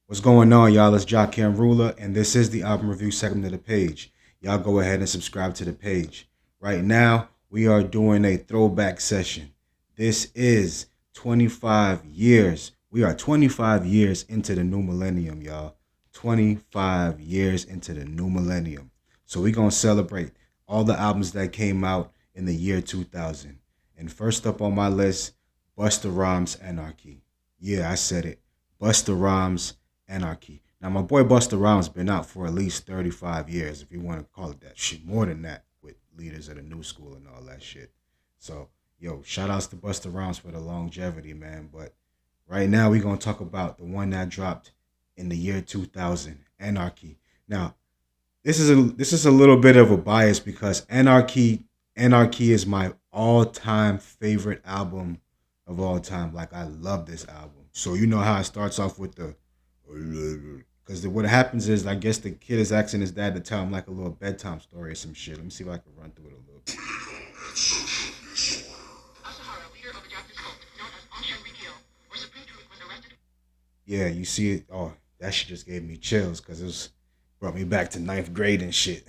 What's going on, y'all? It's Jock Cam Ruler, and this is the album review segment of the page. Y'all go ahead and subscribe to the page. Right now, we are doing a throwback session. This is 25 years. We are 25 years into the new millennium, y'all. 25 years into the new millennium. So we're going to celebrate all the albums that came out in the year 2000. And first up on my list, Busta Rhymes Anarchy. Yeah, I said it. Busta Rhymes Anarchy. Now, my boy Busta Rhymes been out for at least 35 years, if you want to call it that shit. More than that, with leaders of the new school and all that shit. So, yo, shout outs to Busta Rhymes for the longevity, man. But right now, we're going to talk about the one that dropped in the year 2000, Anarchy. Now, this is a little bit of a bias because Anarchy is my all-time favorite album of all time. Like, I love this album. So you know how it starts off with the, because what happens is, I guess the kid is asking his dad to tell him like a little bedtime story or some shit. Let me see if I can run through it a little bit. Yeah, you see it. Oh, that shit just gave me chills because it was brought me back to ninth grade and shit.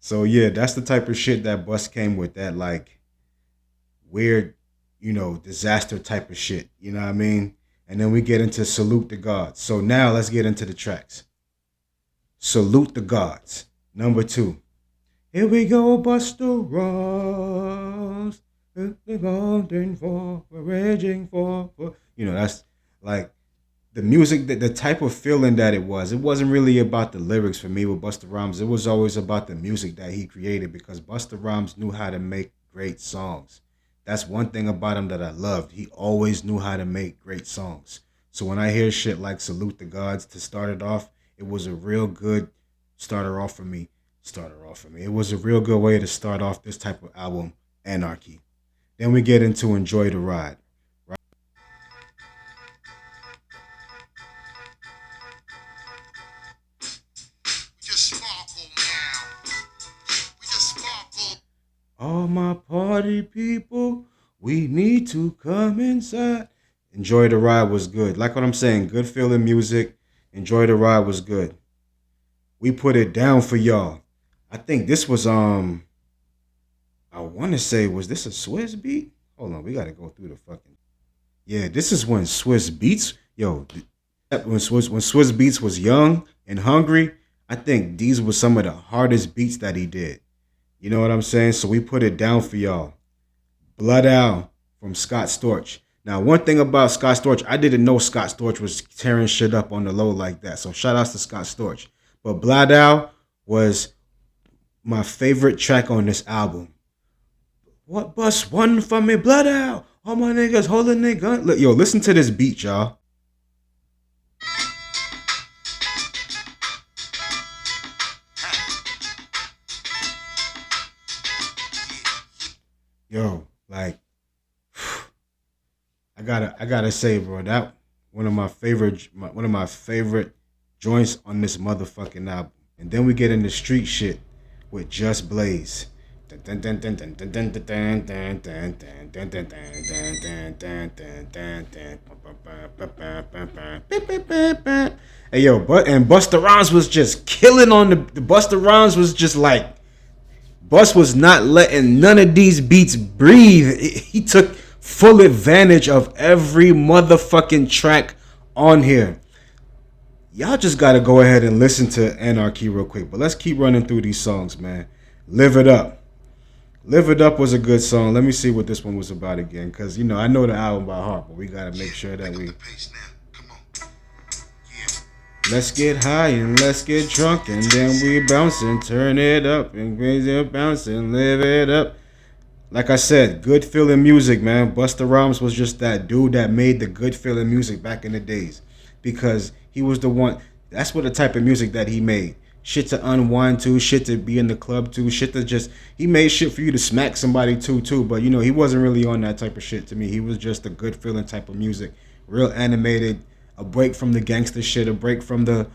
So yeah, that's the type of shit that Bus came with. That like weird, disaster type of shit. You know what I mean? And then we get into Salute the Gods. So now let's get into the tracks. Salute the Gods. Number 2. Here we go, Buster Rhymes. The golden for, we're raging for. That's like the music, the type of feeling that it was. It wasn't really about the lyrics for me with Busta Rhymes. It was always about the music that he created because Busta Rhymes knew how to make great songs. That's one thing about him that I loved. He always knew how to make great songs. So when I hear shit like Salute the Gods to start it off, it was a real good starter off for me. It was a real good way to start off this type of album, Anarchy. Then we get into Enjoy the Ride. All my party people, we need to come inside. Enjoy the Ride was good. Like what I'm saying, good feeling music. Enjoy the Ride was good. We put it down for y'all. I think this was I want to say, was this a Swiss beat? Hold on, we got to go through the fucking. Yeah, this is when Swiss Beats, when Swiss Beats was young and hungry. I think these were some of the hardest beats that he did. You know what I'm saying? So we put it down for y'all. Blood Owl from Scott Storch. Now, one thing about Scott Storch, I didn't know Scott Storch was tearing shit up on the low like that. So shout outs to Scott Storch. But Blood Owl was my favorite track on this album. What bus one for me, Blood Owl? All my niggas holding their gun. Look, yo, listen to this beat, y'all. Yo, like I gotta say, bro, that one of my favorite joints on this motherfucking album. And then we get into street shit with Just Blaze. Hey yo, and Busta Rhymes was just killing on the Busta Rhymes was just like Bus was not letting none of these beats breathe. He took full advantage of every motherfucking track on here. Y'all just gotta go ahead and listen to Anarchy real quick. But let's keep running through these songs, man. Live It Up. Live It Up was a good song. Let me see what this one was about again. Because, I know the album by heart. But we gotta make sure that we... Let's get high and let's get drunk and then we bounce and turn it up and crazy bounce and live it up. Like I said, good feeling music, man. Busta Rhymes was just that dude that made the good feeling music back in the days because he was the one. That's what the type of music that he made. Shit to unwind to, shit to be in the club to, shit to just. He made shit for you to smack somebody too. But he wasn't really on that type of shit to me. He was just a good feeling type of music, real animated. A break from the gangster shit, a break from the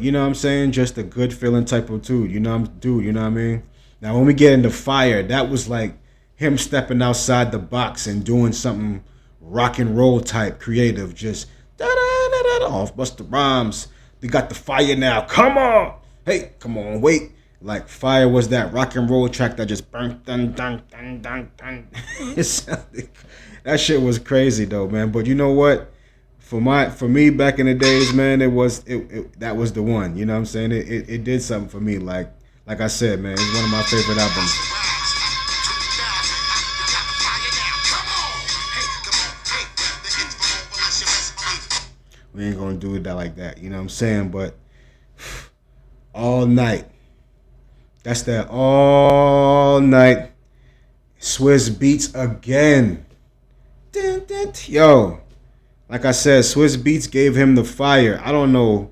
you know what I'm saying, just a good feeling type of dude, you know what I mean? Now when we get into Fire, that was like him stepping outside the box and doing something rock and roll type creative, just da da Off Busta Rhymes. We got the fire now. Come on. Hey, come on, wait. Like Fire was that rock and roll track that just burnt dun dun dun dun dun. It sounded, that shit was crazy though, man. But you know what? For me back in the days, man, that was the one. You know what I'm saying? It did something for me. Like I said, man, it's one of my favorite albums. We ain't gonna do it like that, you know what I'm saying? But all night. That's that all night. Swizz Beatz again. Yo, like I said, Swizz Beatz gave him the fire. I don't know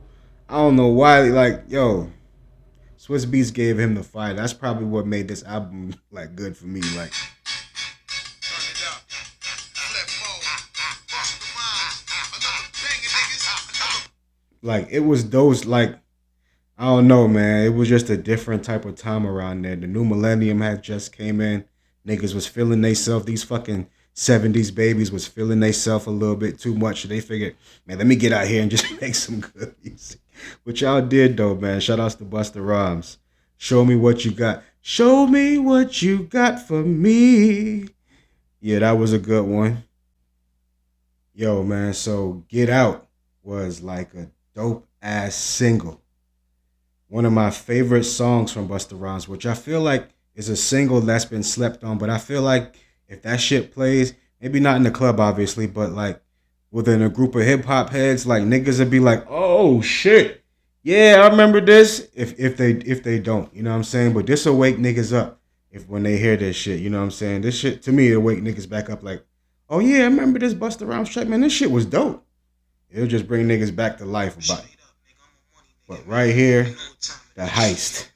why. Like, yo, Swizz Beatz gave him the fire. That's probably what made this album like good for me. Like it was those like. I don't know, man. It was just a different type of time around there. The new millennium had just came in. Niggas was feeling theyself. These fucking 70s babies was feeling theyself a little bit too much. So they figured, man, let me get out here and just make some good music. Which y'all did, though, man. Shout outs to Busta Rhymes. Show me what you got. Show me what you got for me. Yeah, that was a good one. Yo, man, so Get Out was like a dope-ass single. One of my favorite songs from Busta Rhymes, which I feel like is a single that's been slept on. But I feel like if that shit plays, maybe not in the club, obviously, but like within a group of hip hop heads, like niggas would be like, "Oh shit, yeah, I remember this." If they don't, you know what I'm saying? But this will wake niggas up when they hear this shit. You know what I'm saying? This shit to me, it'll wake niggas back up. Like, oh yeah, I remember this Busta Rhymes track, man. This shit was dope. It'll just bring niggas back to life about it. But right here, the heist.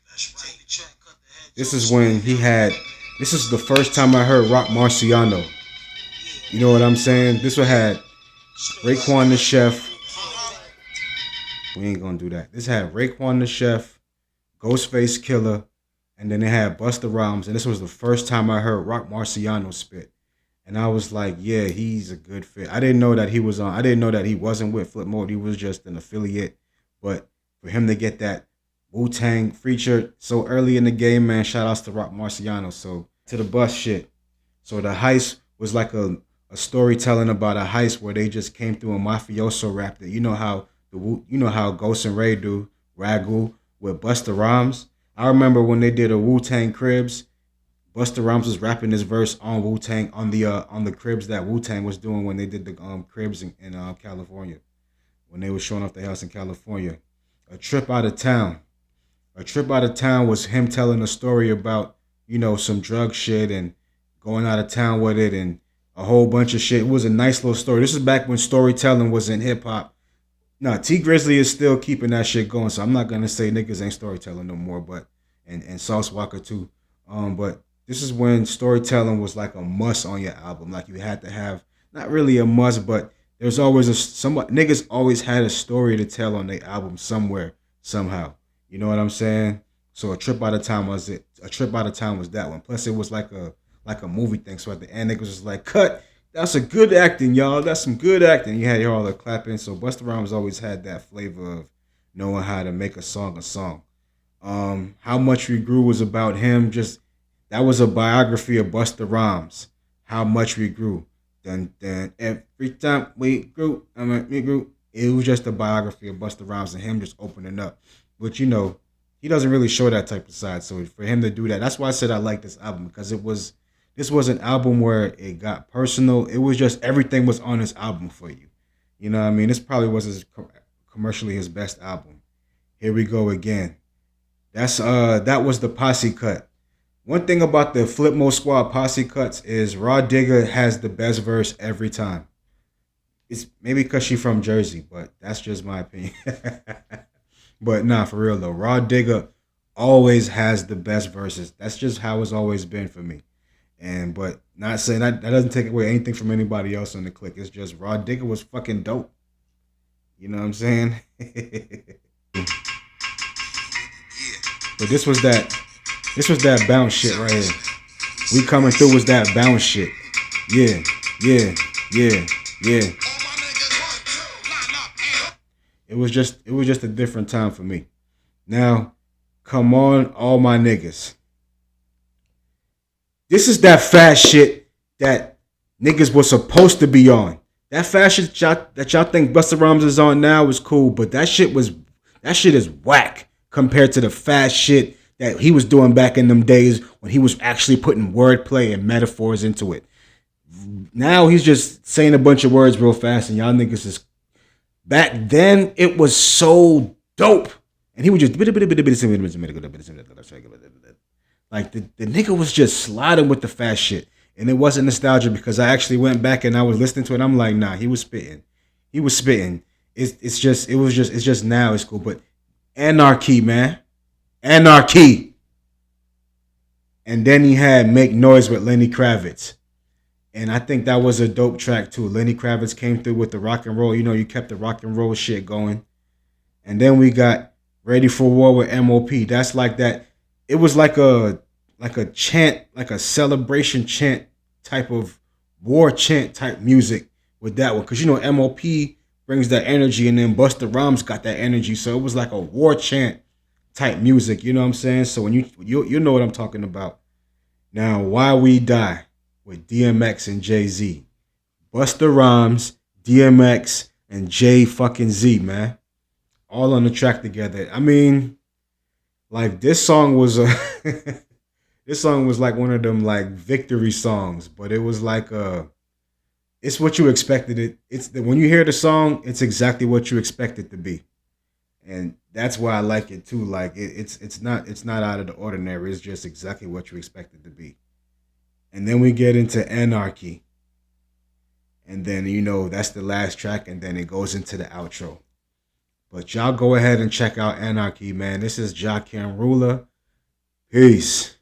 This is when this is the first time I heard Rock Marciano. You know what I'm saying? This one had Raekwon the Chef. We ain't gonna do that. This had Raekwon the Chef, Ghostface Killer, and then it had Busta Rhymes. And this was the first time I heard Rock Marciano spit. And I was like, yeah, he's a good fit. I didn't know that he wasn't with Flip Mode. He was just an affiliate. But for him to get that Wu-Tang feature so early in the game, man, shout outs to Rock Marciano. So to the bus shit. So the heist was like a storytelling about a heist where they just came through a mafioso rap that you know how Ghost and Ray do Ragu with Busta Rhymes. I remember when they did a Wu-Tang Cribs, Busta Rhymes was rapping this verse on Wu-Tang on the Cribs that Wu-Tang was doing when they did the Cribs in California, when they were showing off the house in California. A Trip Out of Town. A Trip Out of Town was him telling a story about, some drug shit and going out of town with it and a whole bunch of shit. It was a nice little story. This is back when storytelling was in hip hop. No, T Grizzly is still keeping that shit going, so I'm not gonna say niggas ain't storytelling no more, but and Sauce Walker too. But this is when storytelling was like a must on your album. Like you had to have, not really a must, but there's always niggas always had a story to tell on their album somewhere, somehow. You know what I'm saying? So A Trip Out of Town was it. A Trip Out of Town was that one. Plus it was like a movie thing. So at the end niggas was like, cut. That's a good acting, y'all. That's some good acting. You had all the clapping. So Busta Rhymes always had that flavor of knowing how to make a song a song. How Much We Grew was about him. That was a biography of Busta Rhymes. How Much We Grew. Then every time we grew, it was just a biography of Busta Rhymes and him just opening up. But he doesn't really show that type of side. So for him to do that, that's why I said I like this album, because this was an album where it got personal. It was just everything was on this album for you. You know what I mean? This probably was commercially his best album. Here we go again. That was the posse cut. One thing about the Flip Mode Squad posse cuts is Raw Digga has the best verse every time. It's maybe because she's from Jersey, but that's just my opinion. But nah, for real though, Raw Digga always has the best verses. That's just how it's always been for me. But not saying that doesn't take away anything from anybody else on the clique. It's just Raw Digga was fucking dope. You know what I'm saying? But this was that bounce shit right here. We coming through was that bounce shit. Yeah. It was just a different time for me. Now, come on, all my niggas. This is that fast shit that niggas was supposed to be on. That fast shit that y'all think Busta Rhymes is on now is cool, but that shit is whack compared to the fast shit that he was doing back in them days when he was actually putting wordplay and metaphors into it. Now he's just saying a bunch of words real fast, and y'all niggas is back then. It was so dope, and he would just like the nigga was just sliding with the fast shit. And it wasn't nostalgia because I actually went back and I was listening to it. And I'm like, nah, he was spitting. He was spitting. It's just now it's cool. But Anarchy, man. Anarchy. And then he had Make Noise with Lenny Kravitz. And I think that was a dope track too. Lenny Kravitz came through with the rock and roll. You know, you kept the rock and roll shit going. And then we got Ready for War with MOP. That's like that. It was like a chant, like a celebration chant type of war chant type music with that one. Cause you know MOP brings that energy, and then Busta Rhymes got that energy. So it was like a war chant type music. You know what I'm saying? So when you know what I'm talking about. Now, Why We Die with DMX and Jay-Z. Busta Rhymes, DMX, and J fucking Z, man. All on the track together. I mean, like this song was a this song was like one of them like victory songs, but it was like it's what you expected it. When you hear the song, it's exactly what you expect it to be, and that's why I like it too. Like it's not out of the ordinary. It's just exactly what you expect it to be. And then we get into Anarchy, and then that's the last track, and then it goes into the outro. But y'all go ahead and check out Anarchy, man. This is Jakim Ruler. Peace.